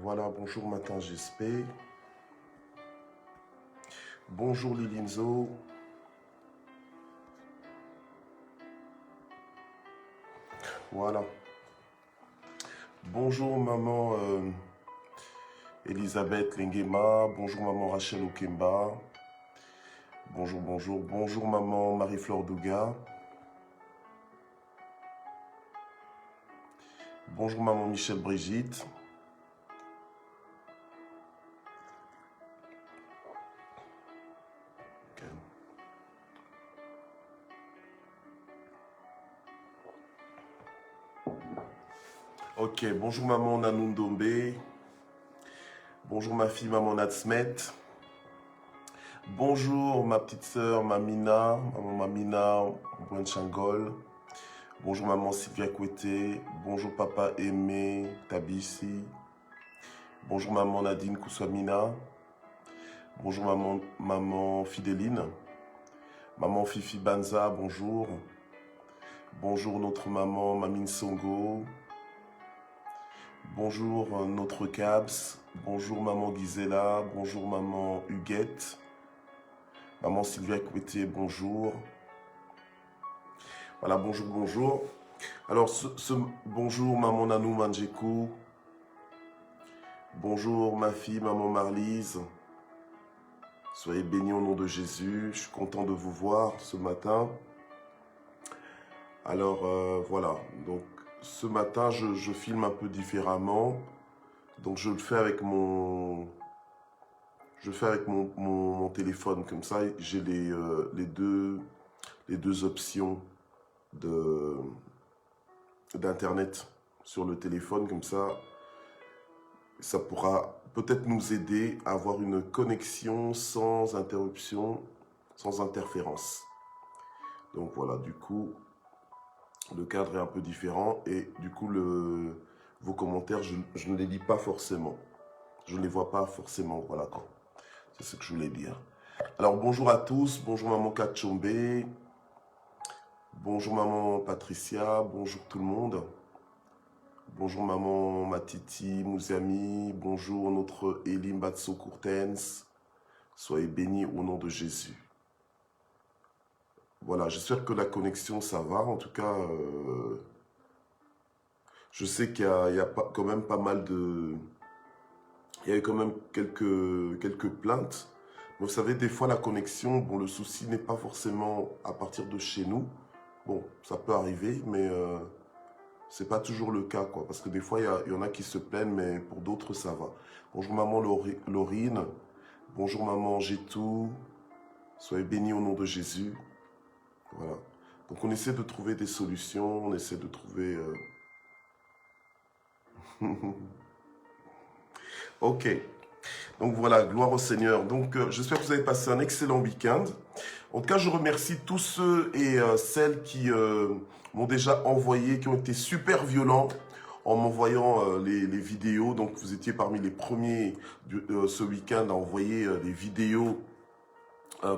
Voilà, bonjour Matin GSP. Bonjour Lilinzo. Voilà. Bonjour maman Elisabeth Lengema. Bonjour maman Rachel Okemba. Bonjour, bonjour. Bonjour maman Marie-Flore Douga. Bonjour maman Michel Brigitte. Ok, bonjour maman Nanundombe. Bonjour ma fille maman Natsmet. Bonjour ma petite sœur Mamina, maman Mamina Bouenchangol. Bonjour maman Sylvia Kouete. Bonjour papa Aimé Tabissi. Bonjour maman Nadine Koussamina. Bonjour maman Fidéline. Maman Fifi Banza, bonjour. Bonjour notre maman Mamine Songo. Bonjour notre Cabs. Bonjour maman Gisela. Bonjour maman Huguette. Maman Sylvia Kouete, bonjour. Voilà, bonjour, bonjour. Alors, bonjour maman Nanou Manjekou. Bonjour ma fille, maman Marlise. Soyez bénis au nom de Jésus. Je suis content de vous voir ce matin. Alors, voilà. Donc, ce matin, je filme un peu différemment. Donc, je le fais avec mon... mon téléphone. Comme ça, j'ai les deux options d'internet sur le téléphone. Comme ça pourra peut-être nous aider à avoir une connexion sans interruption, sans interférence. Donc voilà, du coup, le cadre est un peu différent et du coup, vos commentaires, je ne les lis pas forcément. Je ne les vois pas forcément, voilà quoi. C'est ce que je voulais dire. Alors bonjour à tous, bonjour maman Kachombe, bonjour maman Patricia, bonjour tout le monde. Bonjour maman Matiti Mouziami, bonjour notre Elim Batso Courtens. Soyez bénis au nom de Jésus. Voilà, j'espère que la connexion ça va. En tout cas, je sais qu'il y a quand même pas mal de... Il y a eu quand même quelques plaintes. Mais vous savez, des fois la connexion, bon, le souci n'est pas forcément à partir de chez nous. Bon, ça peut arriver, mais... c'est pas toujours le cas, quoi. Parce que des fois, il y en a qui se plaignent, mais pour d'autres, ça va. Bonjour maman Laurine. Bonjour maman Gétou. Soyez bénis au nom de Jésus. Voilà. Donc on essaie de trouver des solutions. On essaie de trouver... Ok. Donc voilà, gloire au Seigneur. Donc j'espère que vous avez passé un excellent week-end. En tout cas, je remercie tous ceux et celles qui m'ont déjà envoyé, qui ont été super violents en m'envoyant les vidéos. Donc vous étiez parmi les premiers ce week-end à envoyer les vidéos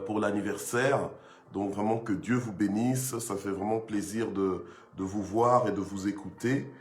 pour l'anniversaire. Donc vraiment que Dieu vous bénisse. Ça fait vraiment plaisir de vous voir et de vous écouter.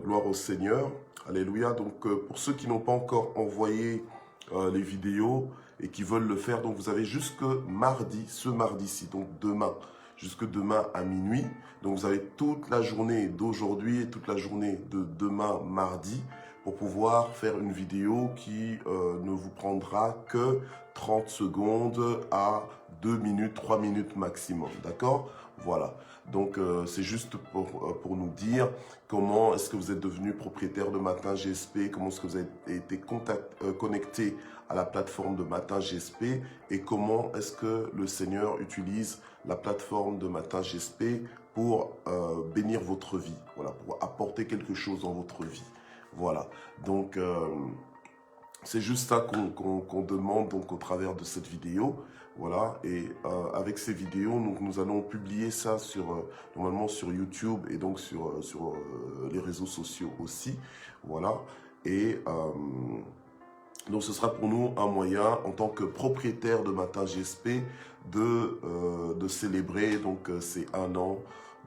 Gloire au Seigneur. Alléluia. Donc pour ceux qui n'ont pas encore envoyé les vidéos et qui veulent le faire, donc vous avez jusque mardi, ce mardi-ci, donc demain, jusque demain à minuit. Donc vous avez toute la journée d'aujourd'hui et toute la journée de demain mardi pour pouvoir faire une vidéo qui ne vous prendra que 30 secondes à 2 minutes, 3 minutes maximum. D'accord? Voilà. Donc, c'est juste pour nous dire comment est-ce que vous êtes devenu propriétaire de Matin GSP, comment est-ce que vous avez été connecté à la plateforme de Matin GSP et comment est-ce que le Seigneur utilise la plateforme de Matin GSP pour bénir votre vie, voilà, pour apporter quelque chose dans votre vie. Voilà. Donc, c'est juste ça qu'on demande donc au travers de cette vidéo. Voilà, et avec ces vidéos, nous allons publier ça normalement sur YouTube et donc sur les réseaux sociaux aussi. Voilà, et donc ce sera pour nous un moyen en tant que propriétaire de Matin GSP de célébrer donc ces 1 an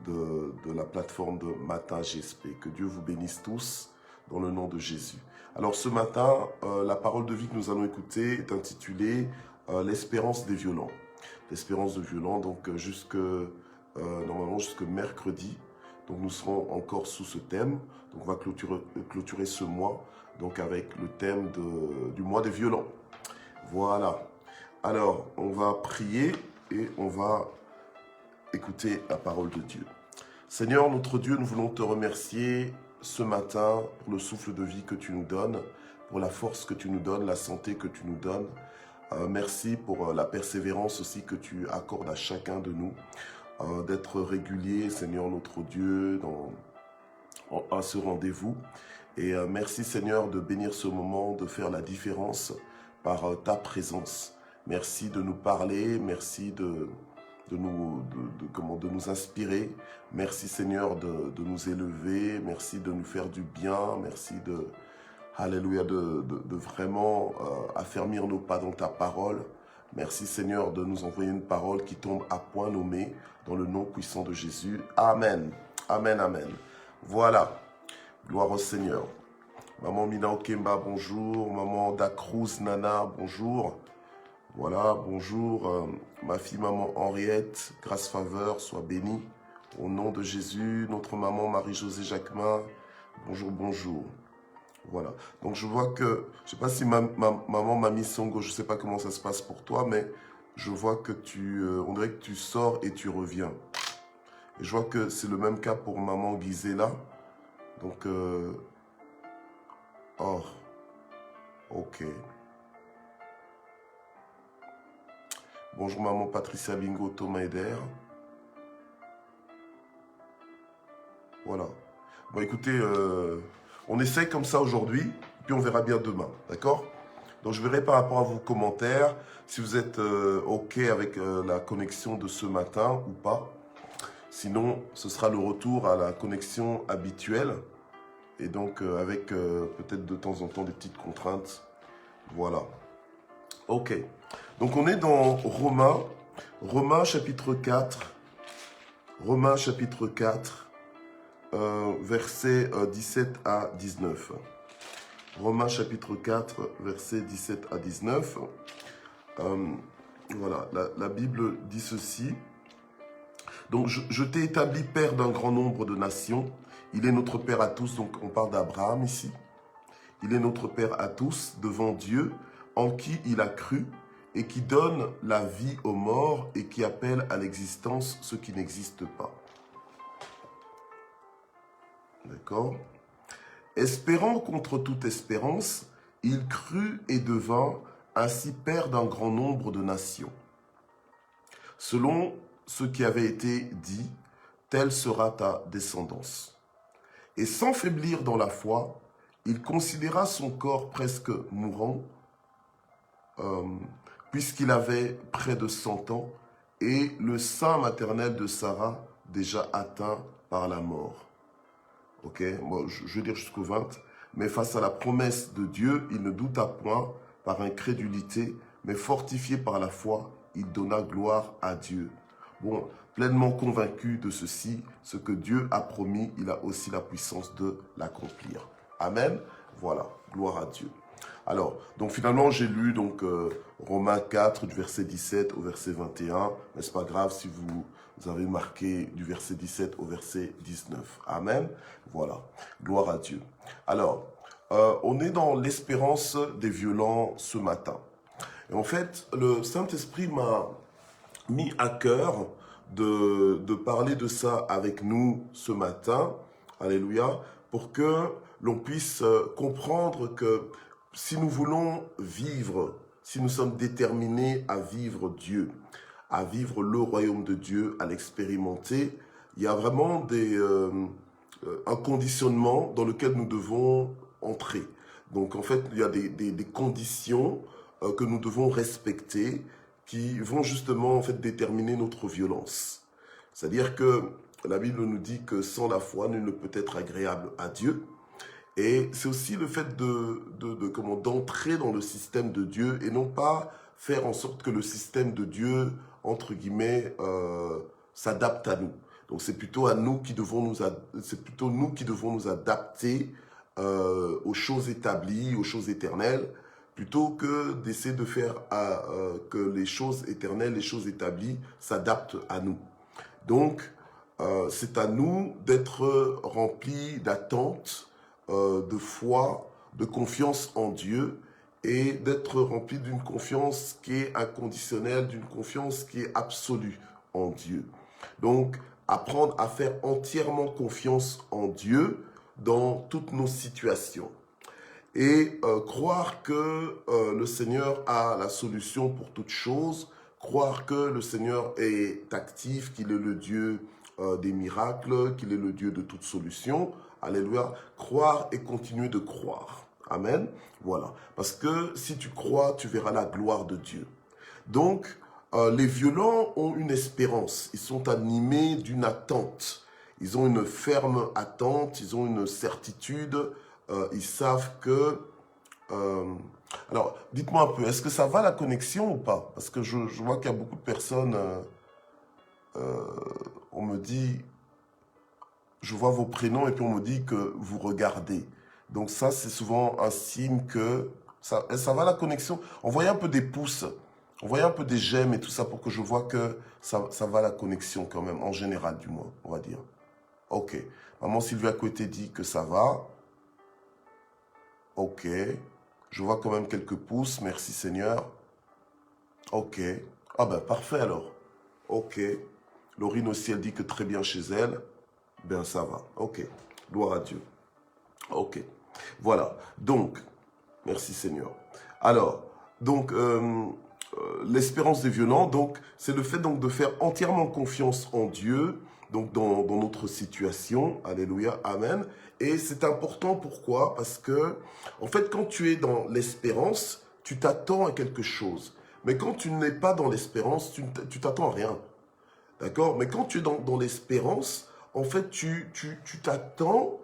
de la plateforme de Matin GSP. Que Dieu vous bénisse tous dans le nom de Jésus. Alors ce matin, la parole de vie que nous allons écouter est intitulée l'espérance des violents. L'espérance des violents, donc normalement jusque mercredi. Donc nous serons encore sous ce thème. Donc on va clôturer ce mois donc avec le thème du mois des violents. Voilà. Alors on va prier et on va écouter la parole de Dieu. Seigneur, notre Dieu, nous voulons te remercier ce matin pour le souffle de vie que tu nous donnes, pour la force que tu nous donnes, la santé que tu nous donnes. Merci pour la persévérance aussi que tu accordes à chacun de nous, d'être régulier, Seigneur notre Dieu, à ce rendez-vous. Et merci Seigneur de bénir ce moment, de faire la différence par ta présence. Merci de nous parler, merci de nous inspirer. Merci Seigneur de nous élever, merci de nous faire du bien, merci Alléluia, de vraiment affermir nos pas dans ta parole. Merci Seigneur de nous envoyer une parole qui tombe à point nommé dans le nom puissant de Jésus. Amen, amen, amen. Voilà, gloire au Seigneur. Maman Mina Okemba, bonjour. Maman Dacruz Nana, bonjour. Voilà, bonjour, ma fille maman Henriette, grâce faveur, sois bénie. Au nom de Jésus, notre maman Marie-Josée Jacquemin, bonjour, bonjour. Voilà, donc je vois que, je ne sais pas si maman Mamie Songo, je ne sais pas comment ça se passe pour toi, mais je vois que on dirait que tu sors et tu reviens. Et je vois que c'est le même cas pour maman Gisela. Donc, oh, ok. Bonjour maman Patricia Bingo Thomas Eder. Voilà. Bon écoutez, on essaye comme ça aujourd'hui, puis on verra bien demain, d'accord? Donc je verrai par rapport à vos commentaires, si vous êtes OK avec la connexion de ce matin ou pas. Sinon, ce sera le retour à la connexion habituelle. Et donc avec peut-être de temps en temps des petites contraintes. Voilà. OK. Donc on est dans Romains chapitre 4, versets 17 à 19. Romains chapitre 4, versets 17 à 19. Voilà, la Bible dit ceci. Donc je t'ai établi père d'un grand nombre de nations. Il est notre père à tous, donc on parle d'Abraham ici. Il est notre père à tous devant Dieu, en qui il a cru, et qui donne la vie aux morts et qui appelle à l'existence ce qui n'existe pas. D'accord? Espérant contre toute espérance, il crut et devint ainsi père d'un grand nombre de nations. Selon ce qui avait été dit, telle sera ta descendance. Et sans faiblir dans la foi, il considéra son corps presque mourant, puisqu'il avait près de 100 ans, et le sein maternel de Sarah déjà atteint par la mort. Ok, bon, je vais dire jusqu'au 20. Mais face à la promesse de Dieu, il ne douta point par incrédulité, mais fortifié par la foi, il donna gloire à Dieu. Bon, pleinement convaincu de ceci, ce que Dieu a promis, il a aussi la puissance de l'accomplir. Amen. Voilà, gloire à Dieu. Alors, donc finalement, j'ai lu donc Romains 4, du verset 17 au verset 21. Mais ce n'est pas grave si vous avez marqué du verset 17 au verset 19. Amen. Voilà, gloire à Dieu. Alors, on est dans l'espérance des violents ce matin. Et en fait, le Saint-Esprit m'a mis à cœur de parler de ça avec nous ce matin. Alléluia. Pour que l'on puisse comprendre que si nous voulons vivre, si nous sommes déterminés à vivre Dieu, à vivre le royaume de Dieu, à l'expérimenter, il y a vraiment un conditionnement dans lequel nous devons entrer. Donc en fait, il y a des conditions que nous devons respecter qui vont justement en fait déterminer notre violence. C'est-à-dire que la Bible nous dit que sans la foi, nul ne peut être agréable à Dieu. Et c'est aussi le fait d'entrer dans le système de Dieu et non pas faire en sorte que le système de Dieu, entre guillemets, s'adapte à nous. Donc c'est plutôt nous qui devons nous adapter aux choses établies, aux choses éternelles, plutôt que d'essayer de faire que les choses éternelles, les choses établies s'adaptent à nous. Donc, c'est à nous d'être remplis d'attente, de foi, de confiance en Dieu et d'être remplis d'une confiance qui est inconditionnelle, d'une confiance qui est absolue en Dieu. Donc, apprendre à faire entièrement confiance en Dieu dans toutes nos situations. Et croire que le Seigneur a la solution pour toutes choses, croire que le Seigneur est actif, qu'il est le Dieu des miracles, qu'il est le Dieu de toutes solutions. Alléluia. Croire et continuer de croire. Amen. Voilà. Parce que si tu crois, tu verras la gloire de Dieu. Donc, les violents ont une espérance. Ils sont animés d'une attente. Ils ont une ferme attente. Ils ont une certitude. Ils savent que... alors, dites-moi un peu, est-ce que ça va la connexion ou pas? Parce que je vois qu'il y a beaucoup de personnes... on me dit... Je vois vos prénoms et puis on me dit que vous regardez. Donc ça, c'est souvent un signe que... Ça va la connexion? Envoyez un peu des pouces. Envoyez un peu des j'aime et tout ça pour que je vois que ça va la connexion quand même, en général du moins, on va dire. Ok. Maman Sylvia Côté dit que ça va. Ok. Je vois quand même quelques pouces. Merci Seigneur. Ok. Ah ben parfait alors. Ok. Laurine aussi, elle dit que très bien chez elle. Ben ça va. Ok. Gloire à Dieu. Ok. Voilà. Donc, merci Seigneur. Alors, donc, l'espérance des violents, donc, c'est le fait donc de faire entièrement confiance en Dieu, donc dans notre situation. Alléluia. Amen. Et c'est important, pourquoi? Parce que, en fait, quand tu es dans l'espérance, tu t'attends à quelque chose. Mais quand tu n'es pas dans l'espérance, tu t'attends à rien. D'accord? Mais quand tu es dans l'espérance, en fait, tu t'attends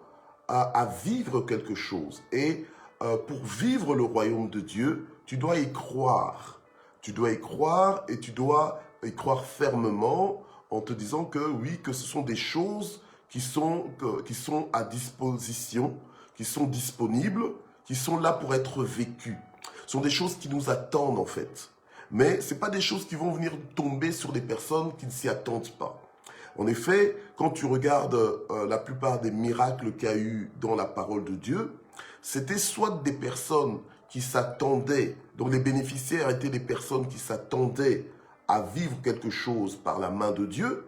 à vivre quelque chose. Et pour vivre le royaume de Dieu, tu dois y croire. Tu dois y croire et tu dois y croire fermement en te disant que oui, que ce sont des choses qui sont à disposition, qui sont disponibles, qui sont là pour être vécues. Ce sont des choses qui nous attendent en fait. Mais ce n'est pas des choses qui vont venir tomber sur des personnes qui ne s'y attendent pas. En effet, quand tu regardes la plupart des miracles qu'il y a eu dans la parole de Dieu, c'était soit des personnes qui s'attendaient, dont les bénéficiaires étaient des personnes qui s'attendaient à vivre quelque chose par la main de Dieu,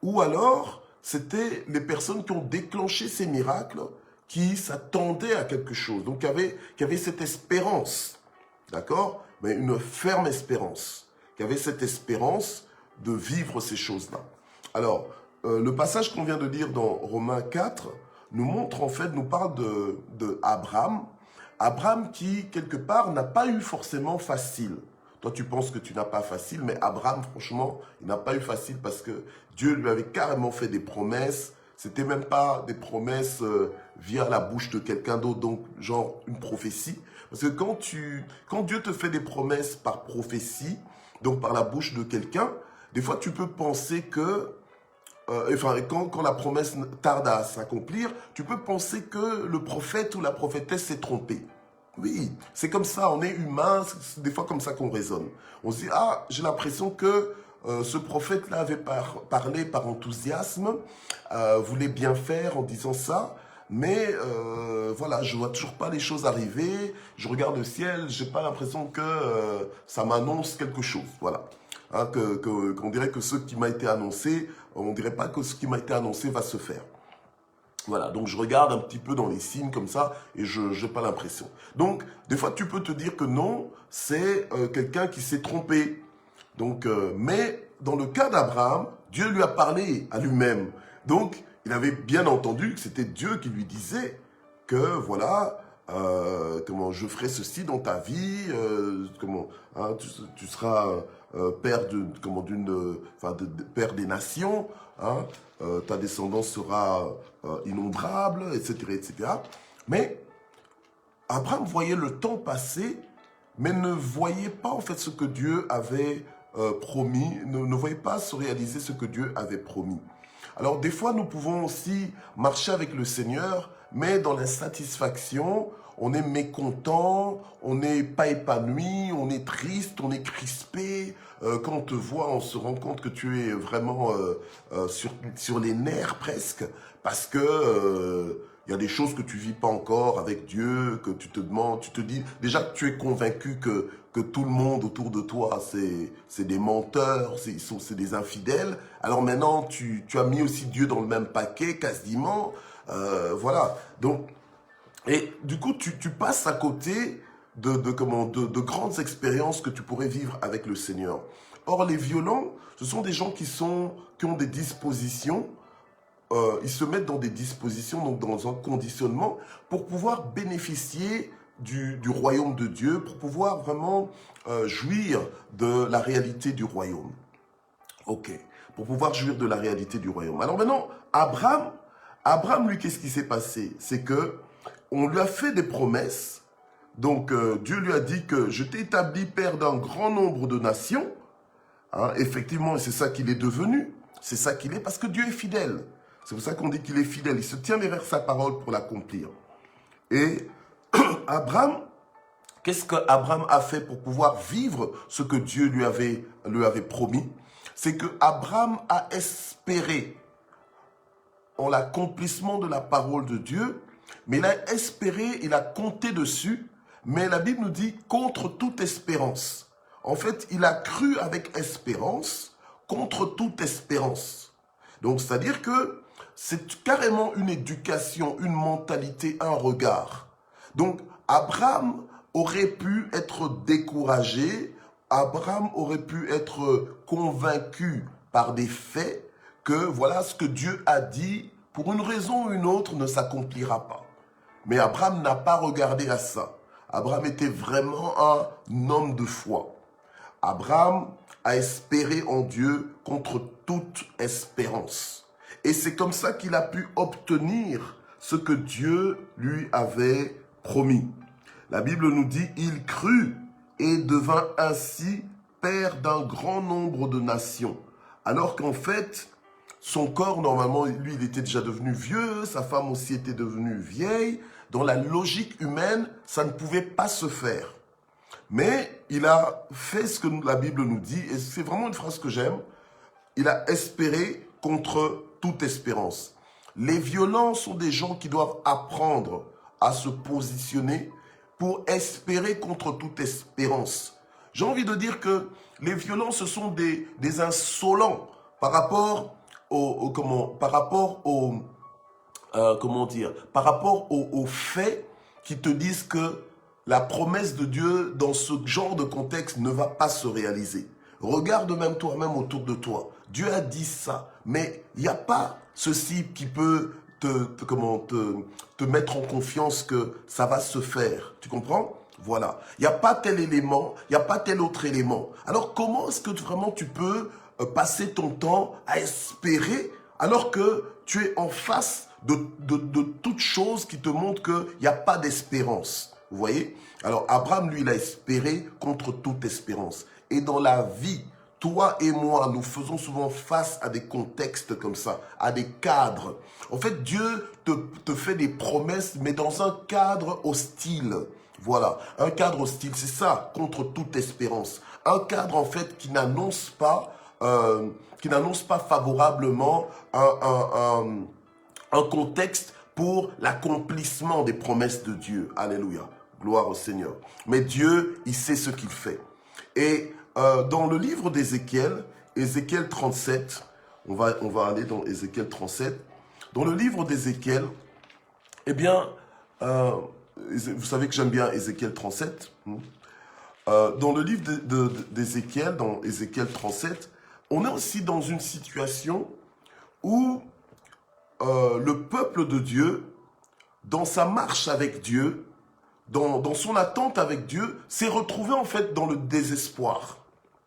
ou alors c'était les personnes qui ont déclenché ces miracles, qui s'attendaient à quelque chose, donc qui avaient cette espérance, d'accord? Mais une ferme espérance, qui avait cette espérance de vivre ces choses-là. Alors, le passage qu'on vient de lire dans Romains 4 nous montre en fait, nous parle de Abraham. Abraham qui, quelque part, n'a pas eu forcément facile. Toi, tu penses que tu n'as pas facile, mais Abraham, franchement, il n'a pas eu facile parce que Dieu lui avait carrément fait des promesses. C'était même pas des promesses via la bouche de quelqu'un d'autre, donc genre une prophétie. Parce que quand Dieu te fait des promesses par prophétie, donc par la bouche de quelqu'un, des fois tu peux penser que, quand la promesse tarde à s'accomplir, tu peux penser que le prophète ou la prophétesse s'est trompé. Oui, c'est comme ça, on est humain, c'est des fois comme ça qu'on raisonne. On se dit, ah, j'ai l'impression que ce prophète-là avait parlé par enthousiasme, voulait bien faire en disant ça, mais voilà, je vois toujours pas les choses arriver, je regarde le ciel, j'ai pas l'impression que ça m'annonce quelque chose, voilà. Hein, qu'on dirait que ce qui m'a été annoncé, on dirait pas que ce qui m'a été annoncé va se faire. Voilà, donc je regarde un petit peu dans les signes comme ça et je n'ai pas l'impression. Donc, des fois, tu peux te dire que non, c'est quelqu'un qui s'est trompé. Donc, mais dans le cas d'Abraham, Dieu lui a parlé à lui-même. Donc, il avait bien entendu que c'était Dieu qui lui disait que voilà, comment je ferai ceci dans ta vie, comment hein, tu seras père père des nations, hein, ta descendance sera innombrable, etc., etc. Mais Abraham voyait le temps passer, mais ne voyait pas en fait ce que Dieu avait promis, ne voyait pas se réaliser ce que Dieu avait promis. Alors des fois, nous pouvons aussi marcher avec le Seigneur, mais dans l'insatisfaction, on est mécontent, on n'est pas épanoui, on est triste, on est crispé. Quand on te voit, on se rend compte que tu es vraiment sur les nerfs presque, parce que il y a des choses que tu vis pas encore avec Dieu, que tu te demandes, tu te dis, déjà que tu es convaincu que tout le monde autour de toi, c'est des menteurs, c'est des infidèles. Alors maintenant, tu as mis aussi Dieu dans le même paquet, quasiment. Voilà. Donc, et du coup, tu passes à côté de grandes expériences que tu pourrais vivre avec le Seigneur. Or, les violents, ce sont des gens qui ont des dispositions, ils se mettent dans des dispositions, donc dans un conditionnement, pour pouvoir bénéficier du royaume de Dieu, pour pouvoir vraiment jouir de la réalité du royaume. Ok, pour pouvoir jouir de la réalité du royaume. Alors maintenant, Abraham, lui, qu'est-ce qui s'est passé? C'est que on lui a fait des promesses. Donc, Dieu lui a dit que je t'ai établi père d'un grand nombre de nations. Hein, effectivement, c'est ça qu'il est devenu. C'est ça qu'il est parce que Dieu est fidèle. C'est pour ça qu'on dit qu'il est fidèle. Il se tient derrière sa parole pour l'accomplir. Et Abraham, qu'est-ce qu'Abraham a fait pour pouvoir vivre ce que Dieu lui avait promis? C'est que Abraham a espéré en l'accomplissement de la parole de Dieu, mais il a espéré, il a compté dessus, mais la Bible nous dit contre toute espérance. En fait, il a cru avec espérance contre toute espérance. Donc, c'est-à-dire que c'est carrément une éducation, une mentalité, un regard. Donc, Abraham aurait pu être découragé, Abraham aurait pu être convaincu par des faits que voilà ce que Dieu a dit, pour une raison ou une autre, ne s'accomplira pas. Mais Abraham n'a pas regardé à ça. Abraham était vraiment un homme de foi. Abraham a espéré en Dieu contre toute espérance. Et c'est comme ça qu'il a pu obtenir ce que Dieu lui avait promis. La Bible nous dit, il crut et devint ainsi père d'un grand nombre de nations. Alors qu'en fait, son corps, normalement, lui, il était déjà devenu vieux, sa femme aussi était devenue vieille. Dans la logique humaine, ça ne pouvait pas se faire. Mais il a fait ce que la Bible nous dit, et c'est vraiment une phrase que j'aime. Il a espéré contre toute espérance. Les violents sont des gens qui doivent apprendre à se positionner pour espérer contre toute espérance. J'ai envie de dire que les violents, ce sont des insolents par rapport aux faits qui te disent que la promesse de Dieu dans ce genre de contexte ne va pas se réaliser. Regarde même toi-même autour de toi. Dieu a dit ça, mais il n'y a pas ceci qui peut te mettre en confiance que ça va se faire. Tu comprends? Voilà. Il n'y a pas tel élément, il n'y a pas tel autre élément. Alors comment est-ce que vraiment tu peux passer ton temps à espérer alors que tu es en face de toute chose qui te montre qu'il n'y a pas d'espérance? Vous voyez? Alors Abraham, lui, il a espéré contre toute espérance. Et dans la vie, toi et moi, nous faisons souvent face à des contextes comme ça, à des cadres. En fait, Dieu te fait des promesses, mais dans un cadre hostile. Voilà, un cadre hostile, c'est ça, contre toute espérance. Un cadre, en fait, qui n'annonce pas favorablement un contexte pour l'accomplissement des promesses de Dieu. Alléluia, gloire au Seigneur. Mais Dieu, il sait ce qu'il fait. Et dans le livre d'Ézéchiel, Ézéchiel 37, on va aller dans Ézéchiel 37. Dans le livre d'Ézéchiel, eh bien, vous savez que j'aime bien Ézéchiel 37. Dans le livre d'Ézéchiel, dans Ézéchiel 37, on est aussi dans une situation où le peuple de Dieu, dans sa marche avec Dieu, dans son attente avec Dieu, s'est retrouvé en fait dans le désespoir.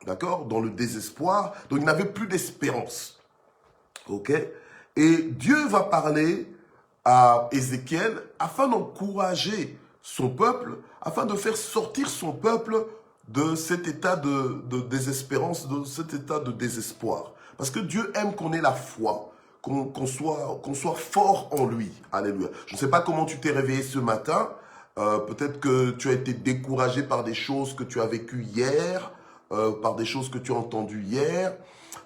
D'accord? Dans le désespoir. Donc il n'avait plus d'espérance. Ok? Et Dieu va parler à Ézéchiel afin d'encourager son peuple, afin de faire sortir son peuple de cet état de désespérance, de cet état de désespoir. Parce que Dieu aime qu'on ait la foi, qu'on soit fort en lui. Alléluia. Je ne sais pas comment tu t'es réveillé ce matin. Peut-être que tu as été découragé par des choses que tu as vécues hier, par des choses que tu as entendues hier.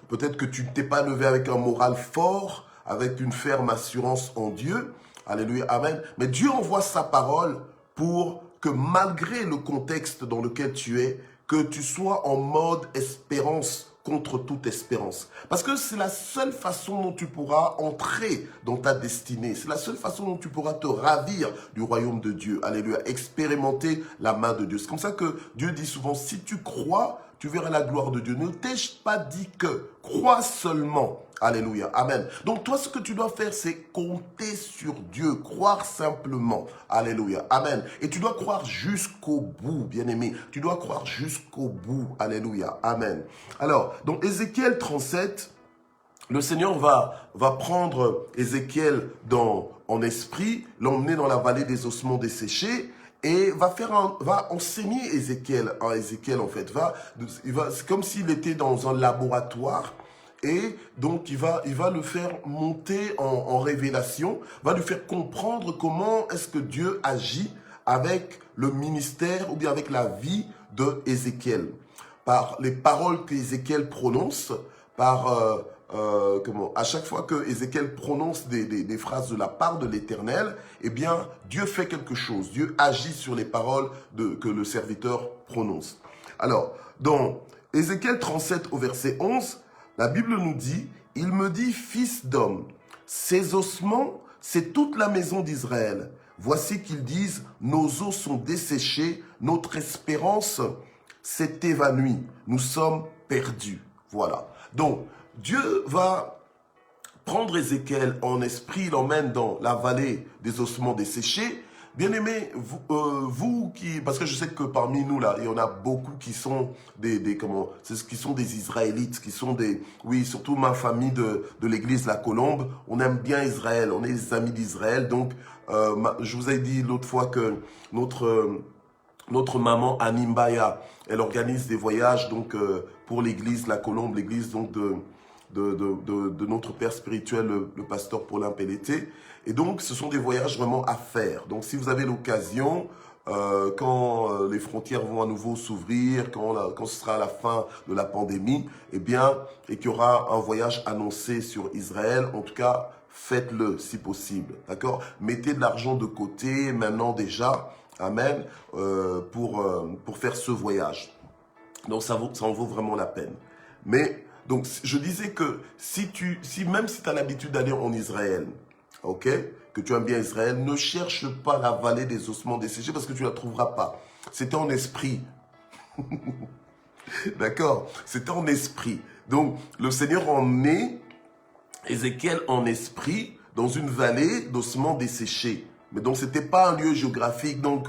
Peut-être que tu ne t'es pas levé avec un moral fort, avec une ferme assurance en Dieu. Alléluia, amen. Mais Dieu envoie sa parole pour que malgré le contexte dans lequel tu es, que tu sois en mode espérance contre toute espérance. Parce que c'est la seule façon dont tu pourras entrer dans ta destinée. C'est la seule façon dont tu pourras te ravir du royaume de Dieu. Alléluia. Expérimenter la main de Dieu. C'est comme ça que Dieu dit souvent, si tu crois, tu verras la gloire de Dieu. Ne t'ai-je pas dit que crois seulement. Alléluia. Amen. Donc toi, ce que tu dois faire, c'est compter sur Dieu. Croire simplement. Alléluia. Amen. Et tu dois croire jusqu'au bout, bien-aimé. Tu dois croire jusqu'au bout. Alléluia. Amen. Alors, dans Ézéchiel 37, le Seigneur va prendre Ézéchiel en esprit, l'emmener dans la vallée des ossements desséchés, et va enseigner Ézéchiel. Ézéchiel, en fait, c'est comme s'il était dans un laboratoire. Et donc, il va le faire monter en révélation, va lui faire comprendre comment est-ce que Dieu agit avec le ministère ou bien avec la vie de Ézéchiel. Par les paroles qu'Ézéchiel prononce, à chaque fois que Ézéchiel prononce des phrases de la part de l'Éternel, eh bien, Dieu fait quelque chose. Dieu agit sur les paroles que le serviteur prononce. Alors, dans Ézéchiel 37 au verset 11, la Bible nous dit, « Il me dit, fils d'homme, ces ossements, c'est toute la maison d'Israël. Voici qu'ils disent, nos os sont desséchés, notre espérance s'est évanouie, nous sommes perdus. » Voilà. Donc, Dieu va prendre Ézéchiel en esprit, l'emmène dans la vallée des ossements desséchés. Bien-aimés, vous qui, parce que je sais que parmi nous là, il y en a beaucoup qui sont qui sont des Israélites, qui sont oui, surtout ma famille de l'église La Colombe, on aime bien Israël, on est les amis d'Israël. Donc, je vous ai dit l'autre fois que notre maman Animbaya, elle organise des voyages donc pour l'église La Colombe, l'église donc de notre père spirituel, le pasteur Paulin Pelleté. Et donc, ce sont des voyages vraiment à faire. Donc, si vous avez l'occasion, quand les frontières vont à nouveau s'ouvrir, quand ce sera la fin de la pandémie, et qu'il y aura un voyage annoncé sur Israël, en tout cas, faites-le si possible. D'accord? Mettez de l'argent de côté maintenant déjà, amen, pour faire ce voyage. Donc, ça en vaut vraiment la peine. Mais, donc, je disais que même si tu as l'habitude d'aller en Israël, ok, que tu aimes bien Israël, ne cherche pas la vallée des ossements desséchés parce que tu ne la trouveras pas. C'était en esprit. D'accord? C'était en esprit. Donc, le Seigneur a emmené Ézéchiel en esprit dans une vallée d'ossements desséchés. Mais donc, c'était pas un lieu géographique. Donc,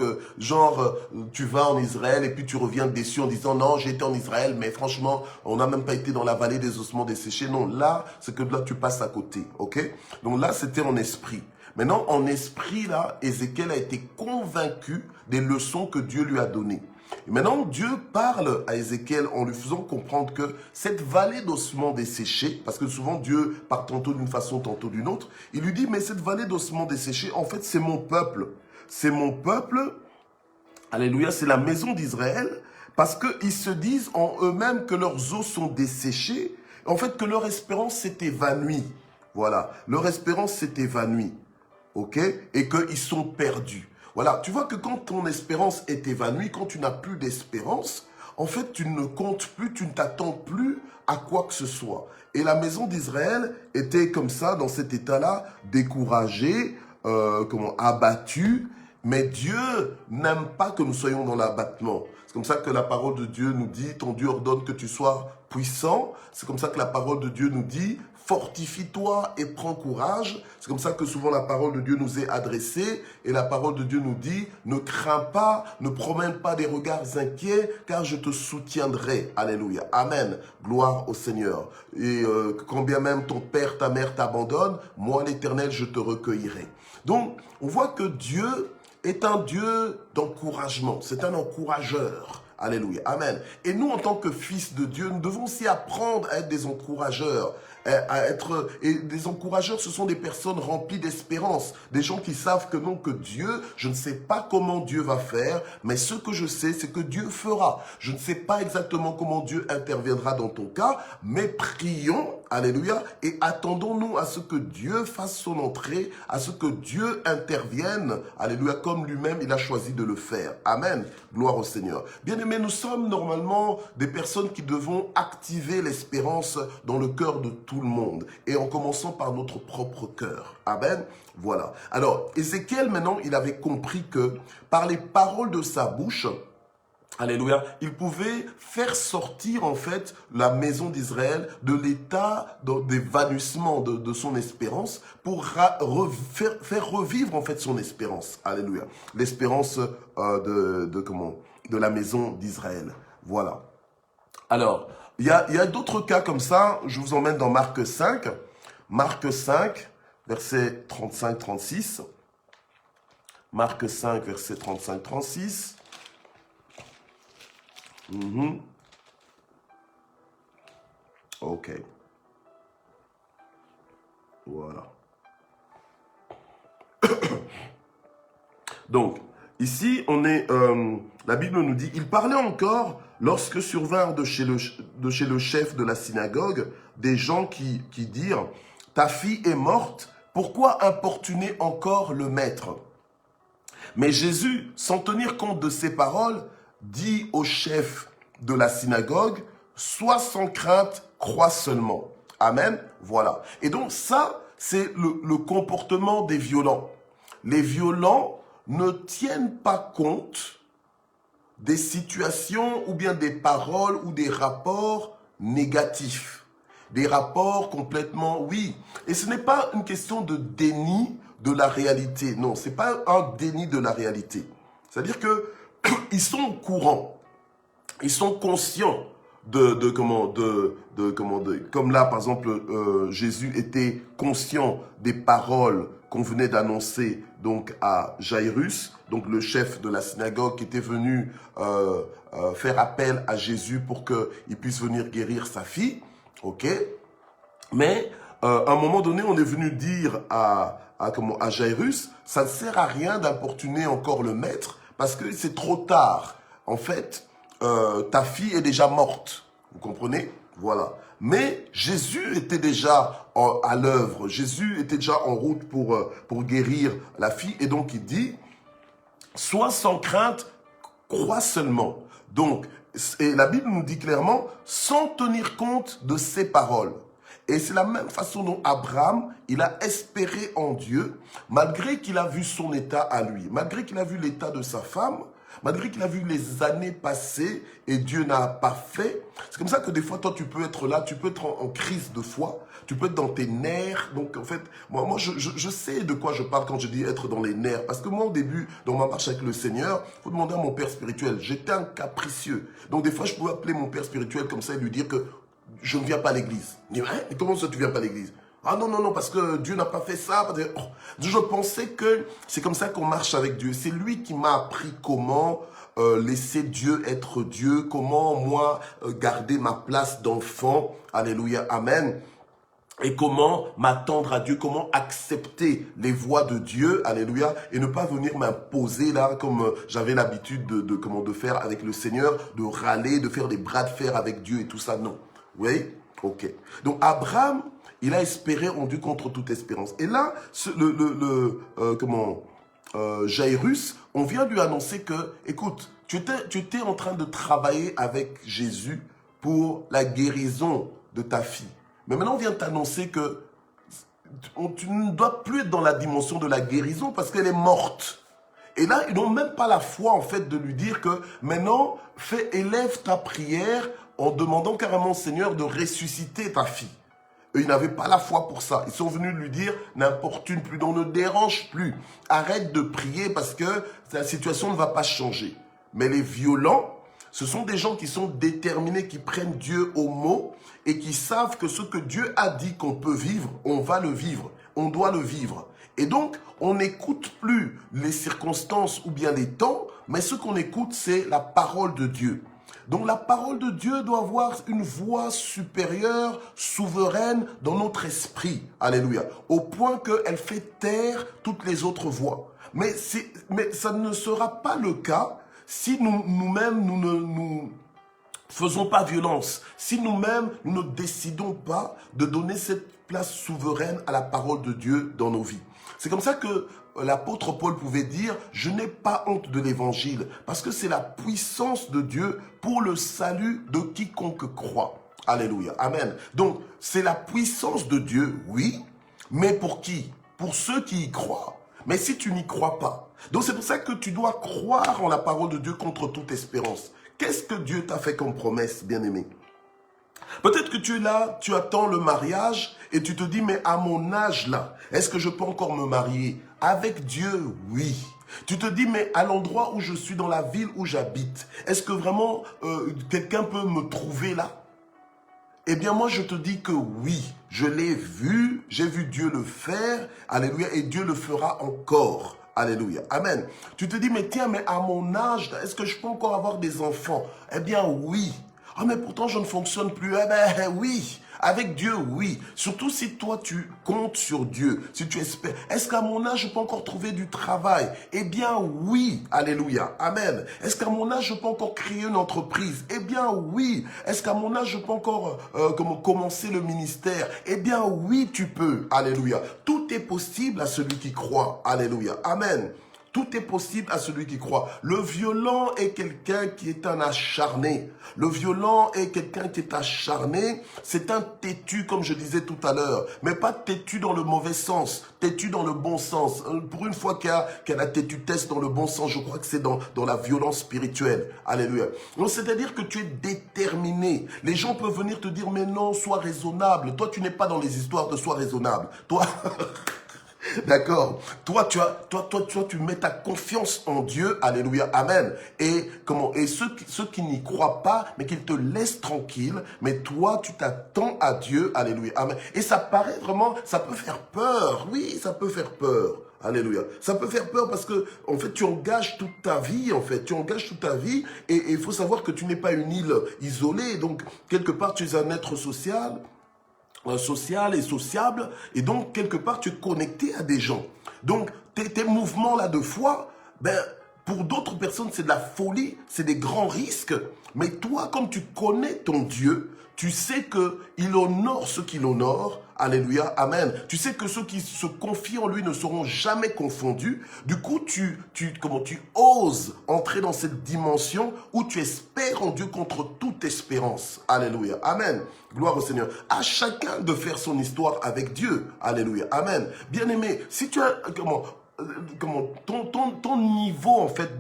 tu vas en Israël et puis tu reviens déçu en disant, non, j'ai été en Israël, mais franchement, on n'a même pas été dans la vallée des ossements desséchés. Non, là, c'est que là, tu passes à côté. OK? Donc là, c'était en esprit. Maintenant, en esprit, là, Ézéchiel a été convaincu des leçons que Dieu lui a données. Et maintenant, Dieu parle à Ézéchiel en lui faisant comprendre que cette vallée d'ossements desséchés, parce que souvent Dieu parle tantôt d'une façon, tantôt d'une autre, il lui dit, mais cette vallée d'ossements desséchés, en fait, c'est mon peuple. C'est mon peuple, alléluia, c'est la maison d'Israël, parce qu'ils se disent en eux-mêmes que leurs os sont desséchés, en fait, que leur espérance s'est évanouie. Voilà, leur espérance s'est évanouie, ok, et qu'ils sont perdus. Voilà, tu vois que quand ton espérance est évanouie, quand tu n'as plus d'espérance, en fait, tu ne comptes plus, tu ne t'attends plus à quoi que ce soit. Et la maison d'Israël était comme ça, dans cet état-là, découragée, abattue. Mais Dieu n'aime pas que nous soyons dans l'abattement. C'est comme ça que la parole de Dieu nous dit, ton Dieu ordonne que tu sois puissant. C'est comme ça que la parole de Dieu nous dit, fortifie-toi et prends courage. C'est comme ça que souvent la parole de Dieu nous est adressée. Et la parole de Dieu nous dit, ne crains pas, ne promène pas des regards inquiets, car je te soutiendrai. Alléluia. Amen. Gloire au Seigneur. Et quand bien même ton père, ta mère t'abandonnent, moi l'Éternel, je te recueillerai. Donc, on voit que Dieu est un Dieu d'encouragement. C'est un encourageur. Alléluia. Amen. Et nous, en tant que fils de Dieu, nous devons aussi apprendre à être des encourageurs. à être... Et des encourageurs, ce sont des personnes remplies d'espérance. Des gens qui savent que non, que Dieu, je ne sais pas comment Dieu va faire, mais ce que je sais, c'est que Dieu fera. Je ne sais pas exactement comment Dieu interviendra dans ton cas, mais prions, alléluia, et attendons-nous à ce que Dieu fasse son entrée, à ce que Dieu intervienne, alléluia, comme lui-même il a choisi de le faire. Amen. Gloire au Seigneur. Bien-aimés, nous sommes normalement des personnes qui devons activer l'espérance dans le cœur de tout le monde, et en commençant par notre propre cœur. Amen. Voilà. Alors, Ézéchiel, maintenant, il avait compris que par les paroles de sa bouche, alléluia, il pouvait faire sortir en fait la maison d'Israël de l'état d'évanouissement de son espérance pour faire revivre en fait son espérance. Alléluia. L'espérance de la maison d'Israël. Voilà. Alors, il y a d'autres cas comme ça. Je vous emmène dans Marc 5. Marc 5, verset 35-36. Marc 5, verset 35-36. Ok. Voilà. Donc, ici, on est, la Bible nous dit, il parlait encore lorsque survinrent de chez le chef de la synagogue des gens qui dirent, ta fille est morte, pourquoi importuner encore le maître? Mais Jésus, sans tenir compte de ces paroles, dit au chef de la synagogue, sois sans crainte, crois seulement. Amen. Voilà. Et donc ça, c'est le comportement des violents. Les violents ne tiennent pas compte des situations ou bien des paroles ou des rapports négatifs. Des rapports complètement, oui. Et ce n'est pas une question de déni de la réalité. Non, ce n'est pas un déni de la réalité. C'est-à-dire que ils sont au courant, ils sont conscients comme là, par exemple, Jésus était conscient des paroles qu'on venait d'annoncer donc à Jairus, donc le chef de la synagogue qui était venu faire appel à Jésus pour qu'il puisse venir guérir sa fille, ok. Mais à un moment donné, on est venu dire à Jairus, ça ne sert à rien d'importuner encore le maître parce que c'est trop tard. En fait, ta fille est déjà morte. Vous comprenez? Voilà. Mais Jésus était déjà à l'œuvre. Jésus était déjà en route pour guérir la fille. Et donc, il dit, sois sans crainte, crois seulement. Donc, et la Bible nous dit clairement, sans tenir compte de ces paroles. Et c'est la même façon dont Abraham, il a espéré en Dieu, malgré qu'il a vu son état à lui, malgré qu'il a vu l'état de sa femme, malgré qu'il a vu les années passées et Dieu n'a pas fait. C'est comme ça que des fois, toi, tu peux être là, tu peux être en crise de foi, tu peux être dans tes nerfs. Donc, en fait, moi je sais de quoi je parle quand je dis être dans les nerfs. Parce que moi, au début, dans ma marche avec le Seigneur, il faut demander à mon père spirituel. J'étais un capricieux. Donc, des fois, je pouvais appeler mon père spirituel comme ça et lui dire que je ne viens pas à l'église. Il dit, hein, comment ça tu ne viens pas à l'église? Ah non, non, non, parce que Dieu n'a pas fait ça. Je pensais que c'est comme ça qu'on marche avec Dieu. C'est lui qui m'a appris comment laisser Dieu être Dieu, comment moi garder ma place d'enfant. Alléluia, amen. Et comment m'attendre à Dieu, comment accepter les voies de Dieu, alléluia, et ne pas venir m'imposer là, comme j'avais l'habitude de faire avec le Seigneur, de râler, de faire des bras de fer avec Dieu et tout ça, non. Vous voyez? Ok. Donc Abraham, il a espéré en Dieu contre toute espérance. Et là, Jairus, on vient lui annoncer que, écoute, tu étais en train de travailler avec Jésus pour la guérison de ta fille. Mais maintenant, on vient t'annoncer que tu ne dois plus être dans la dimension de la guérison parce qu'elle est morte. Et là, ils n'ont même pas la foi, en fait, de lui dire que maintenant, élève ta prière en demandant carrément au Seigneur de ressusciter ta fille. Eux, ils n'avaient pas la foi pour ça. Ils sont venus lui dire, n'importune plus, donc ne dérange plus. Arrête de prier parce que la situation ne va pas changer. Mais les violents, ce sont des gens qui sont déterminés, qui prennent Dieu au mot et qui savent que ce que Dieu a dit qu'on peut vivre, on va le vivre, on doit le vivre. Et donc, on n'écoute plus les circonstances ou bien les temps, mais ce qu'on écoute, c'est la parole de Dieu. Donc la parole de Dieu doit avoir une voix supérieure, souveraine dans notre esprit. Alléluia. Au point qu'elle fait taire toutes les autres voix. Mais ça ne sera pas le cas si nous-mêmes, nous ne faisons pas violence. Si nous-mêmes, nous ne décidons pas de donner cette place souveraine à la parole de Dieu dans nos vies. C'est comme ça que l'apôtre Paul pouvait dire « Je n'ai pas honte de l'évangile » parce que c'est la puissance de Dieu pour le salut de quiconque croit. Alléluia. Amen. Donc, c'est la puissance de Dieu, oui, mais pour qui? Pour ceux qui y croient. Mais si tu n'y crois pas. Donc, c'est pour ça que tu dois croire en la parole de Dieu contre toute espérance. Qu'est-ce que Dieu t'a fait comme promesse, bien-aimé? Peut-être que tu es là, tu attends le mariage et tu te dis, mais à mon âge là, est-ce que je peux encore me marier? Avec Dieu, oui. Tu te dis, mais à l'endroit où je suis, dans la ville où j'habite, est-ce que vraiment quelqu'un peut me trouver là? Eh bien, moi, je te dis que oui, je l'ai vu, j'ai vu Dieu le faire, alléluia, et Dieu le fera encore. Alléluia. Amen. Tu te dis, mais tiens, mais à mon âge, est-ce que je peux encore avoir des enfants? Eh bien, oui. Ah, mais pourtant, je ne fonctionne plus. Eh bien, oui. Avec Dieu, oui. Surtout si toi, tu comptes sur Dieu, si tu espères. Est-ce qu'à mon âge, je peux encore trouver du travail? Eh bien, oui. Alléluia. Amen. Est-ce qu'à mon âge, je peux encore créer une entreprise? Eh bien, oui. Est-ce qu'à mon âge, je peux encore commencer le ministère? Eh bien, oui, tu peux. Alléluia. Tout est possible à celui qui croit. Alléluia. Amen. Tout est possible à celui qui croit. Le violent est quelqu'un qui est un acharné. Le violent est quelqu'un qui est acharné. C'est un têtu, comme je disais tout à l'heure. Mais pas têtu dans le mauvais sens. Têtu dans le bon sens. Pour une fois qu'il y a la têtutesse dans le bon sens, je crois que c'est dans la violence spirituelle. Alléluia. Donc, c'est-à-dire que tu es déterminé. Les gens peuvent venir te dire, mais non, sois raisonnable. Toi, tu n'es pas dans les histoires de sois raisonnable. Toi... D'accord. Toi, tu mets ta confiance en Dieu. Alléluia. Amen. Et ceux qui n'y croient pas, mais qu'ils te laissent tranquille. Mais toi, tu t'attends à Dieu. Alléluia. Amen. Et ça paraît vraiment, ça peut faire peur. Oui, ça peut faire peur. Alléluia. Ça peut faire peur parce que, en fait, tu engages toute ta vie, en fait. Tu engages toute ta vie et il faut savoir que tu n'es pas une île isolée. Donc, quelque part, tu es un être social et sociable, et donc quelque part tu es connecté à des gens. Donc tes mouvements là de foi, pour d'autres personnes c'est de la folie, c'est des grands risques, mais toi comme tu connais ton Dieu, tu sais qu'il honore ceux qui l'honorent. Alléluia, amen. Tu sais que ceux qui se confient en lui ne seront jamais confondus. Du coup, tu oses entrer dans cette dimension où tu espères en Dieu contre toute espérance. Alléluia, amen. Gloire au Seigneur. À chacun de faire son histoire avec Dieu. Alléluia, amen. Bien-aimé, si tu as ton niveau en fait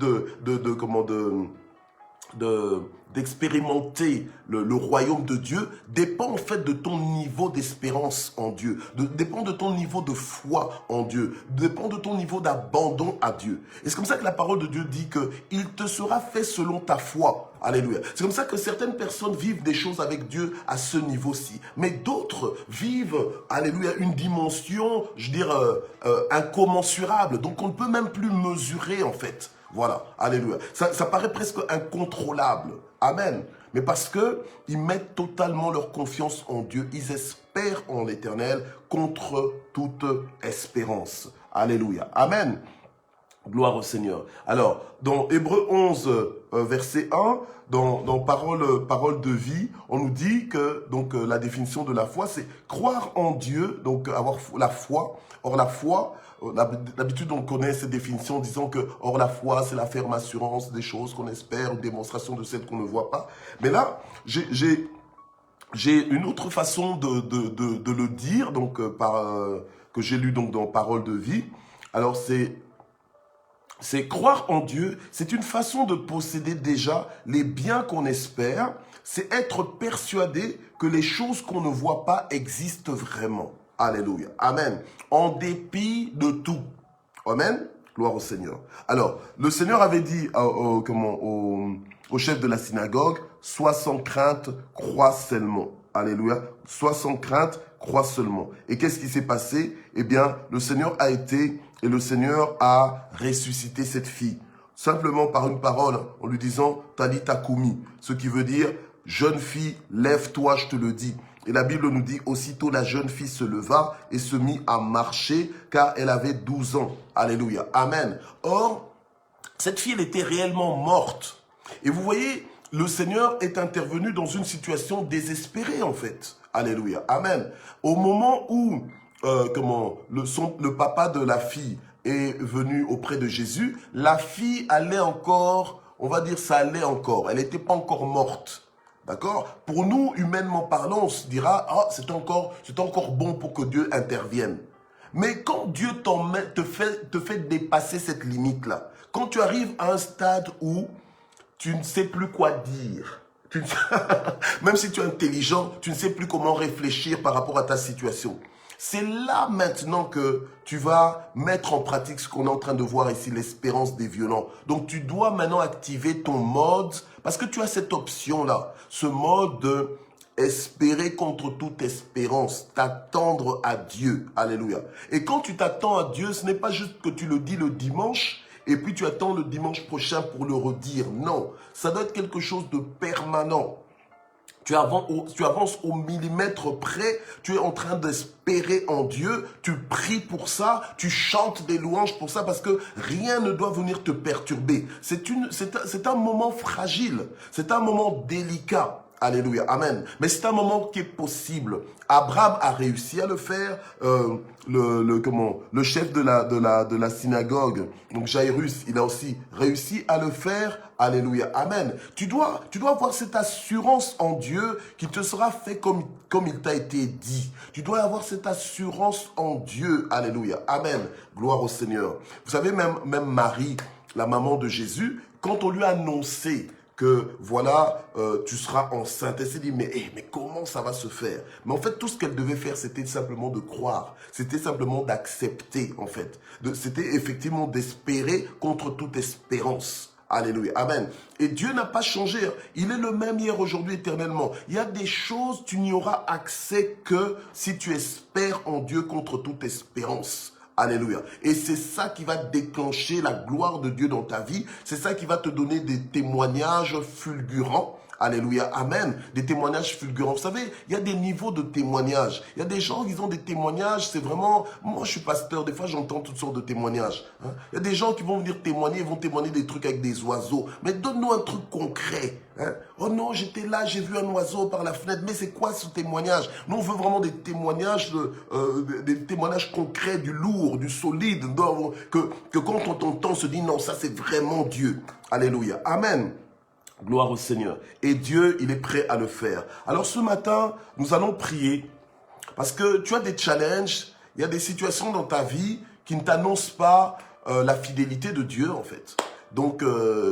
d'expérimenter le royaume de Dieu dépend en fait de ton niveau d'espérance en Dieu, dépend de ton niveau de foi en Dieu, dépend de ton niveau d'abandon à Dieu. Et c'est comme ça que la parole de Dieu dit que il te sera fait selon ta foi. Alléluia. C'est comme ça que certaines personnes vivent des choses avec Dieu à ce niveau-ci. Mais d'autres vivent, alléluia, une dimension, je veux dire, incommensurable. Donc on ne peut même plus mesurer en fait. Voilà, alléluia. Ça paraît presque incontrôlable. Amen. Mais parce que ils mettent totalement leur confiance en Dieu. Ils espèrent en l'Éternel contre toute espérance. Alléluia. Amen. Gloire au Seigneur. Alors, dans Hébreux 11, verset 1, dans parole de vie, on nous dit que la définition de la foi, c'est croire en Dieu, donc avoir la foi. Or, la foi, d'habitude, on connaît cette définition en disant que, or, la foi, c'est la ferme assurance des choses qu'on espère, une démonstration de celles qu'on ne voit pas. Mais là, j'ai une autre façon de le dire, donc, que j'ai lu donc dans Parole de vie. Alors, c'est croire en Dieu, c'est une façon de posséder déjà les biens qu'on espère, c'est être persuadé que les choses qu'on ne voit pas existent vraiment. Alléluia. Amen. En dépit de tout. Amen. Gloire au Seigneur. Alors, le Seigneur avait dit au chef de la synagogue, sois sans crainte, crois seulement. Alléluia. Sois sans crainte, crois seulement. Et qu'est-ce qui s'est passé? Eh bien, le Seigneur a été et le Seigneur a ressuscité cette fille. simplement par une parole, en lui disant « Talita Kumi », ce qui veut dire « Jeune fille, lève-toi, je te le dis ». Et la Bible nous dit « Aussitôt la jeune fille se leva et se mit à marcher, car elle avait 12 ans. » Alléluia. Amen. Or, cette fille, elle était réellement morte. Et vous voyez, le Seigneur est intervenu dans une situation désespérée, en fait. Alléluia. Amen. Au moment où le papa de la fille est venu auprès de Jésus, la fille allait encore, on va dire ça allait encore, elle n'était pas encore morte. D'accord? Pour nous, humainement parlant, on se dira, ah, c'est encore bon pour que Dieu intervienne. Mais quand Dieu te fait dépasser cette limite-là, quand tu arrives à un stade où tu ne sais plus quoi dire, même si tu es intelligent, tu ne sais plus comment réfléchir par rapport à ta situation. C'est là maintenant que tu vas mettre en pratique ce qu'on est en train de voir ici, l'espérance des violents. Donc tu dois maintenant activer ton mode, parce que tu as cette option-là, ce mode de espérer contre toute espérance, t'attendre à Dieu. Alléluia. Et quand tu t'attends à Dieu, ce n'est pas juste que tu le dis le dimanche, et puis tu attends le dimanche prochain pour le redire. Non, ça doit être quelque chose de permanent. Tu avances au millimètre près, tu es en train d'espérer en Dieu, tu pries pour ça, tu chantes des louanges pour ça parce que rien ne doit venir te perturber. C'est un moment fragile, c'est un moment délicat. Alléluia, amen. Mais c'est un moment qui est possible. Abraham a réussi à le faire. Le chef de la synagogue, donc Jairus, il a aussi réussi à le faire. Alléluia, amen. Tu dois avoir cette assurance en Dieu qui te sera fait comme il t'a été dit. Tu dois avoir cette assurance en Dieu. Alléluia, amen. Gloire au Seigneur. Vous savez, même Marie, la maman de Jésus, quand on lui a annoncé que voilà, tu seras enceinte. Elle s'est dit, mais comment ça va se faire? Mais en fait, tout ce qu'elle devait faire, c'était simplement de croire. C'était simplement d'accepter, en fait. C'était effectivement d'espérer contre toute espérance. Alléluia, amen. Et Dieu n'a pas changé. Il est le même hier, aujourd'hui, éternellement. Il y a des choses, tu n'y auras accès que si tu espères en Dieu contre toute espérance. Alléluia. Et c'est ça qui va déclencher la gloire de Dieu dans ta vie. C'est ça qui va te donner des témoignages fulgurants. Alléluia, amen. Des témoignages fulgurants. Vous savez, il y a des niveaux de témoignages. Il y a des gens qui ont des témoignages, c'est vraiment... Moi, je suis pasteur, des fois, j'entends toutes sortes de témoignages. Hein. Il y a des gens qui vont venir témoigner, ils vont témoigner des trucs avec des oiseaux. Mais donne-nous un truc concret. Hein. Oh non, j'étais là, j'ai vu un oiseau par la fenêtre. Mais c'est quoi ce témoignage? Nous, on veut vraiment des témoignages concrets, du lourd, du solide. Que quand on t'entend, on se dit, non, ça, c'est vraiment Dieu. Alléluia, amen. Gloire au Seigneur. Et Dieu, il est prêt à le faire. Alors ce matin, nous allons prier parce que tu as des challenges, il y a des situations dans ta vie qui ne t'annoncent pas la fidélité de Dieu en fait. Donc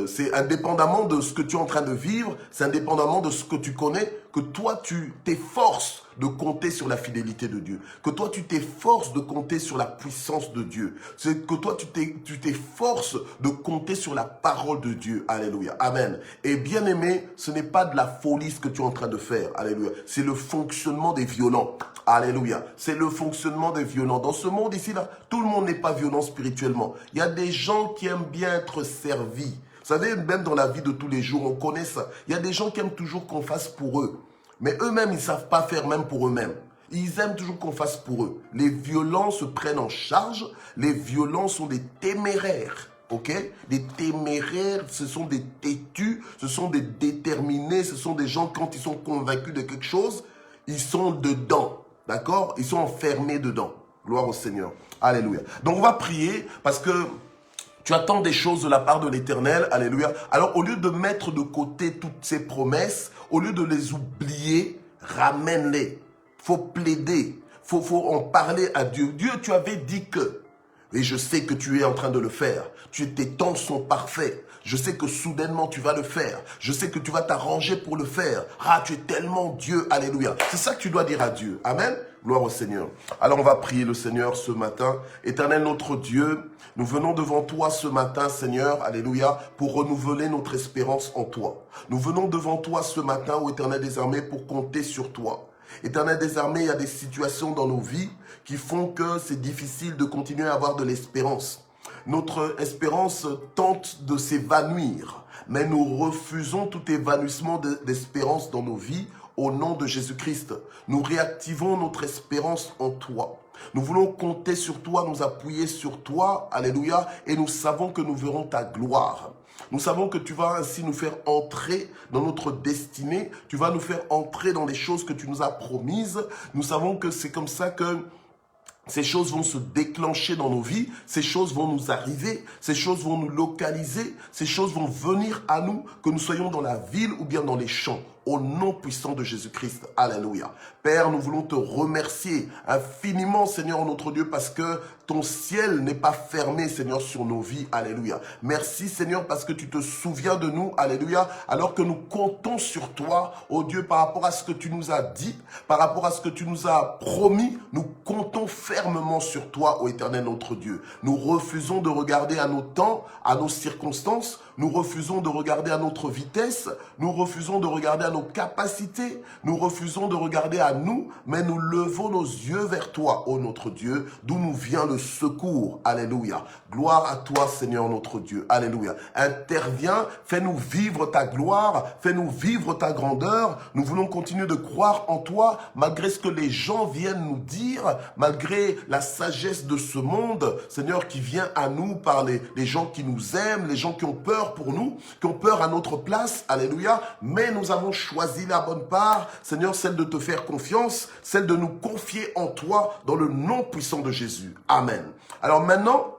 c'est indépendamment de ce que tu es en train de vivre, c'est indépendamment de ce que tu connais, que toi tu t'efforces de compter sur la fidélité de Dieu, que toi tu t'efforces de compter sur la puissance de Dieu, c'est que toi tu t'efforces de compter sur la parole de Dieu. Alléluia, amen. Et bien aimé, ce n'est pas de la folie ce que tu es en train de faire. Alléluia, c'est le fonctionnement des violents. Alléluia, c'est le fonctionnement des violents. Dans ce monde ici là, tout le monde n'est pas violent spirituellement. Il y a des gens qui aiment bien être servis. Vous savez, même dans la vie de tous les jours, on connaît ça. Il y a des gens qui aiment toujours qu'on fasse pour eux. Mais eux-mêmes, ils ne savent pas faire même pour eux-mêmes. Ils aiment toujours qu'on fasse pour eux. Les violents se prennent en charge. Les violents sont des téméraires. Ok? Des téméraires, ce sont des têtus, ce sont des déterminés, ce sont des gens, quand ils sont convaincus de quelque chose, ils sont dedans. D'accord? Ils sont enfermés dedans. Gloire au Seigneur. Alléluia. Donc on va prier parce que tu attends des choses de la part de l'Éternel. Alléluia. Alors au lieu de mettre de côté toutes ces promesses, au lieu de les oublier, ramène-les. Faut plaider. Faut en parler à Dieu. Dieu, tu avais dit que, et je sais que tu es en train de le faire. Tes temps sont parfaits. Je sais que soudainement tu vas le faire. Je sais que tu vas t'arranger pour le faire. Ah, tu es tellement Dieu. Alléluia. C'est ça que tu dois dire à Dieu. Amen. Gloire au Seigneur. Alors on va prier le Seigneur ce matin. Éternel notre Dieu, nous venons devant toi ce matin, Seigneur, alléluia, pour renouveler notre espérance en toi. Nous venons devant toi ce matin, ô Éternel des armées, pour compter sur toi. Éternel des armées, il y a des situations dans nos vies qui font que c'est difficile de continuer à avoir de l'espérance. notre espérance tente de s'évanouir. Mais nous refusons tout évanouissement d'espérance dans nos vies au nom de Jésus-Christ. Nous réactivons notre espérance en toi. Nous voulons compter sur toi, nous appuyer sur toi, alléluia, et nous savons que nous verrons ta gloire. Nous savons que tu vas ainsi nous faire entrer dans notre destinée, tu vas nous faire entrer dans les choses que tu nous as promises. Nous savons que c'est comme ça que ces choses vont se déclencher dans nos vies, ces choses vont nous arriver, ces choses vont nous localiser, ces choses vont venir à nous, que nous soyons dans la ville ou bien dans les champs. Au nom puissant de Jésus-Christ. Alléluia. Père, nous voulons te remercier infiniment, Seigneur, notre Dieu, parce que ton ciel n'est pas fermé, Seigneur, sur nos vies. Alléluia. Merci, Seigneur, parce que tu te souviens de nous. Alléluia. Alors que nous comptons sur toi, oh Dieu, par rapport à ce que tu nous as dit, par rapport à ce que tu nous as promis, nous comptons fermement sur toi, ô Éternel, notre Dieu. Nous refusons de regarder à nos temps, à nos circonstances. Nous refusons de regarder à notre vitesse. Nous refusons de regarder à nos capacités, nous refusons de regarder à nous, mais nous levons nos yeux vers toi, ô notre Dieu, d'où nous vient le secours. Alléluia. Gloire à toi, Seigneur notre Dieu. Alléluia. Interviens, fais-nous vivre ta gloire, fais-nous vivre ta grandeur. Nous voulons continuer de croire en toi, malgré ce que les gens viennent nous dire, malgré la sagesse de ce monde, Seigneur, qui vient à nous par les gens qui nous aiment, les gens qui ont peur pour nous, qui ont peur à notre place. Alléluia. Mais nous avons choisi la bonne part, Seigneur, celle de te faire confiance, celle de nous confier en toi dans le nom puissant de Jésus. Amen. Alors maintenant,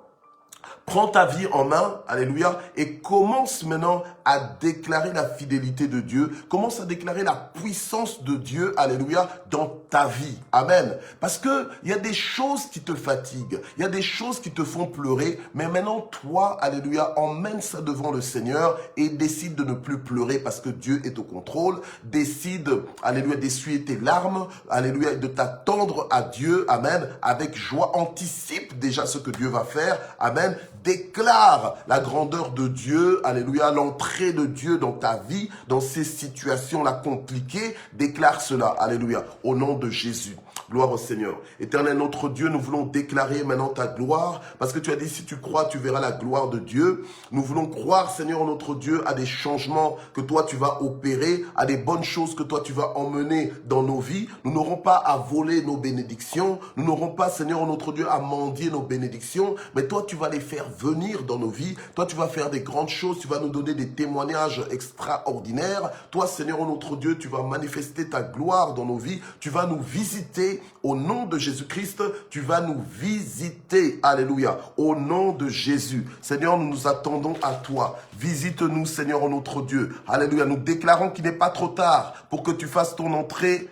prends ta vie en main, alléluia, et commence maintenant à déclarer la fidélité de Dieu, commence à déclarer la puissance de Dieu, alléluia, dans ta vie. Amen. Parce que il y a des choses qui te fatiguent, il y a des choses qui te font pleurer, mais maintenant, toi, alléluia, emmène ça devant le Seigneur et décide de ne plus pleurer parce que Dieu est au contrôle. Décide, alléluia, d'essuyer tes larmes, alléluia, de t'attendre à Dieu, amen, avec joie. Anticipe déjà ce que Dieu va faire, amen. Déclare la grandeur de Dieu, alléluia, l'entrée de Dieu dans ta vie, dans ces situations-là compliquées. Déclare cela, alléluia, au nom de Jésus. Gloire au Seigneur. Éternel notre Dieu, nous voulons déclarer maintenant ta gloire, parce que tu as dit, si tu crois, tu verras la gloire de Dieu. Nous voulons croire, Seigneur notre Dieu, à des changements que toi tu vas opérer, à des bonnes choses que toi tu vas emmener dans nos vies. Nous n'aurons pas à voler nos bénédictions, nous n'aurons pas, Seigneur notre Dieu, à mendier nos bénédictions, mais toi tu vas les faire venir dans nos vies. Toi tu vas faire des grandes choses, tu vas nous donner des témoignages extraordinaires. Toi, Seigneur notre Dieu, tu vas manifester ta gloire dans nos vies, tu vas nous visiter. Au nom de Jésus-Christ, tu vas nous visiter. Alléluia. Au nom de Jésus. Seigneur, nous nous attendons à toi. Visite-nous, Seigneur, notre Dieu. Alléluia. Nous déclarons qu'il n'est pas trop tard pour que tu fasses ton entrée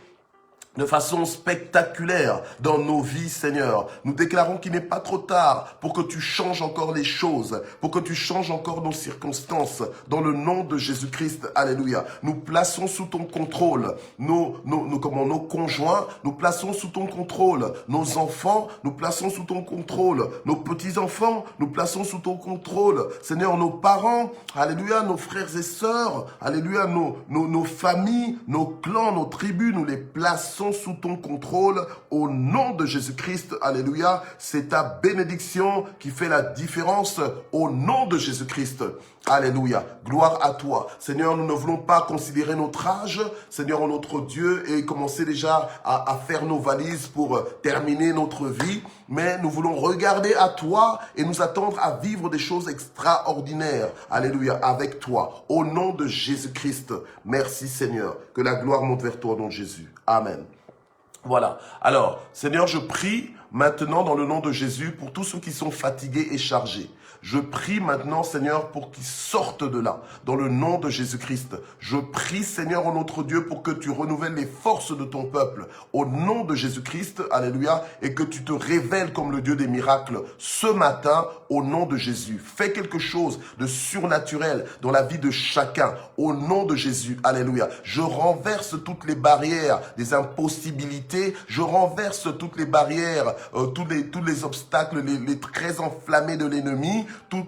de façon spectaculaire dans nos vies, Seigneur. Nous déclarons qu'il n'est pas trop tard pour que tu changes encore les choses, pour que tu changes encore nos circonstances, dans le nom de Jésus-Christ. Alléluia. Nous plaçons sous ton contrôle nos conjoints, nous plaçons sous ton contrôle nos enfants, nous plaçons sous ton contrôle nos petits-enfants, nous plaçons sous ton contrôle, Seigneur, nos parents, alléluia, nos frères et sœurs, alléluia, nos familles, nos clans, nos tribus, nous les plaçons sous ton contrôle au nom de Jésus-Christ. Alléluia. C'est ta bénédiction qui fait la différence au nom de Jésus-Christ. Alléluia. Gloire à toi. Seigneur, nous ne voulons pas considérer notre âge, Seigneur, notre Dieu, et commencer déjà à faire nos valises pour terminer notre vie, mais nous voulons regarder à toi et nous attendre à vivre des choses extraordinaires. Alléluia. Avec toi. Au nom de Jésus-Christ. Merci, Seigneur. Que la gloire monte vers toi, au nom de Jésus. Amen. Voilà. Alors, Seigneur, je prie maintenant dans le nom de Jésus pour tous ceux qui sont fatigués et chargés. Je prie maintenant, Seigneur, pour qu'ils sortent de là, dans le nom de Jésus-Christ. Je prie, Seigneur, en notre Dieu, pour que tu renouvelles les forces de ton peuple, au nom de Jésus-Christ, alléluia, et que tu te révèles comme le Dieu des miracles ce matin, au nom de Jésus. Fais quelque chose de surnaturel dans la vie de chacun, au nom de Jésus, alléluia. Je renverse toutes les barrières des impossibilités, je renverse toutes les barrières, tous les obstacles, les traits enflammés de l'ennemi, tous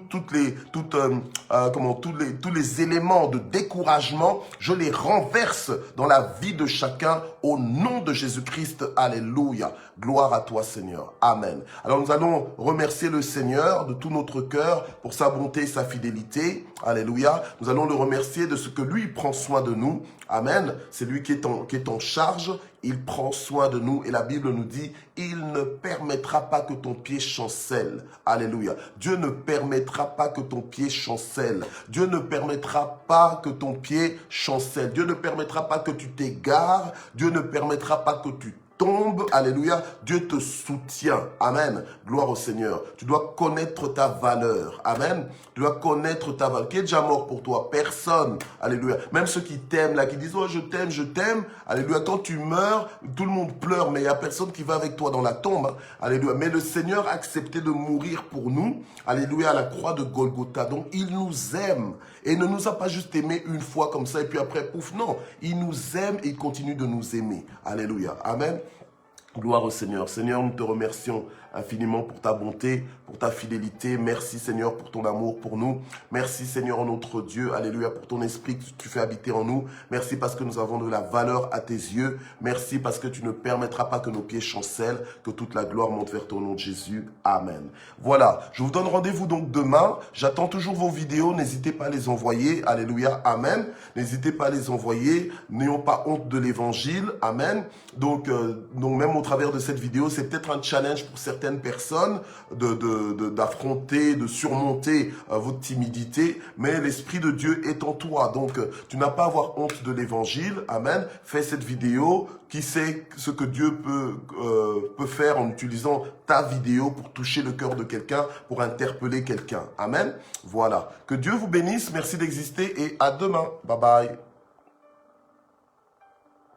les éléments de découragement, je les renverse dans la vie de chacun au nom de Jésus-Christ. Alléluia. Gloire à toi, Seigneur. Amen. Alors nous allons remercier le Seigneur de tout notre cœur pour sa bonté et sa fidélité. Alléluia. Nous allons le remercier de ce que lui prend soin de nous. Amen. C'est lui qui est en charge. Il prend soin de nous. Et la Bible nous dit, il ne permettra pas que ton pied chancelle. Alléluia. Dieu ne permettra pas que ton pied chancelle. Dieu ne permettra pas que ton pied chancelle. Dieu ne permettra pas que tu t'égares. Dieu ne permettra pas que tu tombe, alléluia, Dieu te soutient, amen, gloire au Seigneur. Tu dois connaître ta valeur, amen, tu dois connaître ta valeur. Qui est déjà mort pour toi? Personne, alléluia. Même ceux qui t'aiment, là, qui disent, oh, je t'aime, alléluia. Quand tu meurs, tout le monde pleure, mais il n'y a personne qui va avec toi dans la tombe, hein, alléluia. Mais le Seigneur a accepté de mourir pour nous, alléluia, à la croix de Golgotha. Donc, il nous aime et ne nous a pas juste aimés une fois comme ça et puis après, pouf, non. Il nous aime et il continue de nous aimer, alléluia, amen. Gloire au Seigneur. Seigneur, nous te remercions infiniment pour ta bonté, pour ta fidélité. Merci Seigneur pour ton amour pour nous. Merci Seigneur notre Dieu, alléluia, pour ton esprit que tu fais habiter en nous. Merci parce que nous avons de la valeur à tes yeux. Merci parce que tu ne permettras pas que nos pieds chancellent, que toute la gloire monte vers ton nom de Jésus. Amen. Voilà, je vous donne rendez-vous donc demain. J'attends toujours vos vidéos, n'hésitez pas à les envoyer. Alléluia, amen. N'hésitez pas à les envoyer. N'ayons pas honte de l'évangile. Amen. Donc même au travers de cette vidéo, c'est peut-être un challenge pour certaines personnes d'affronter, de surmonter votre timidité, mais l'Esprit de Dieu est en toi. Donc, tu n'as pas à avoir honte de l'évangile. Amen. Fais cette vidéo. Qui sait ce que Dieu peut faire en utilisant ta vidéo pour toucher le cœur de quelqu'un, pour interpeller quelqu'un. Amen. Voilà. Que Dieu vous bénisse. Merci d'exister et à demain. Bye bye.